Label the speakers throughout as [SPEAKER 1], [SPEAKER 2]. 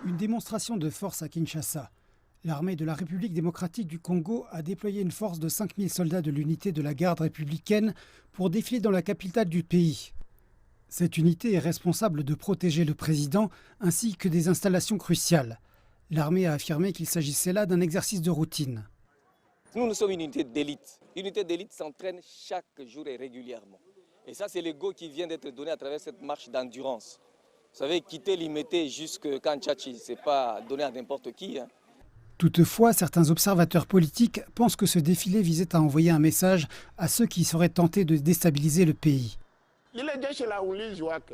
[SPEAKER 1] Une démonstration de force à Kinshasa. L'armée de la République démocratique du Congo a déployé une force de 5000 soldats de l'unité de la garde républicaine pour défiler dans la capitale du pays. Cette unité est responsable de protéger le président ainsi que des installations cruciales. L'armée a affirmé qu'il s'agissait là d'un exercice de routine.
[SPEAKER 2] Nous sommes une unité d'élite. L'unité d'élite s'entraîne chaque jour et régulièrement. Et ça, c'est le go qui vient d'être donné à travers cette marche d'endurance. Vous savez, quitter Limete jusqu'à Kanchachi, ce n'est pas donné à n'importe qui.
[SPEAKER 1] Toutefois, certains observateurs politiques pensent que ce défilé visait à envoyer un message à ceux qui seraient tentés de déstabiliser le pays.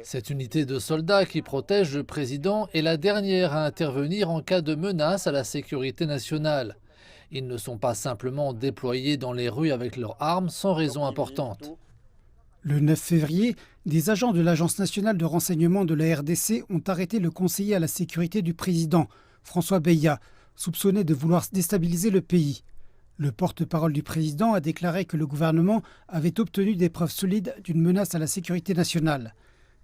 [SPEAKER 3] Cette unité de soldats qui protège le président est la dernière à intervenir en cas de menace à la sécurité nationale. Ils ne sont pas simplement déployés dans les rues avec leurs armes sans raison importante.
[SPEAKER 1] Le 9 février, des agents de l'Agence nationale de renseignement de la RDC ont arrêté le conseiller à la sécurité du président, François Beya, soupçonné de vouloir déstabiliser le pays. Le porte-parole du président a déclaré que le gouvernement avait obtenu des preuves solides d'une menace à la sécurité nationale.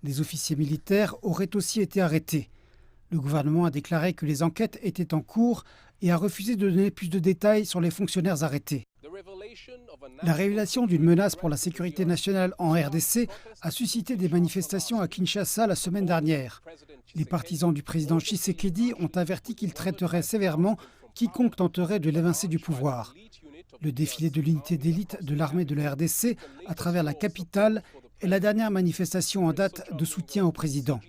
[SPEAKER 1] Des officiers militaires auraient aussi été arrêtés. Le gouvernement a déclaré que les enquêtes étaient en cours et a refusé de donner plus de détails sur les fonctionnaires arrêtés. La révélation d'une menace pour la sécurité nationale en RDC a suscité des manifestations à Kinshasa la semaine dernière. Les partisans du président Tshisekedi ont averti qu'ils traiteraient sévèrement quiconque tenterait de l'évincer du pouvoir. Le défilé de l'unité d'élite de l'armée de la RDC à travers la capitale est la dernière manifestation en date de soutien au président.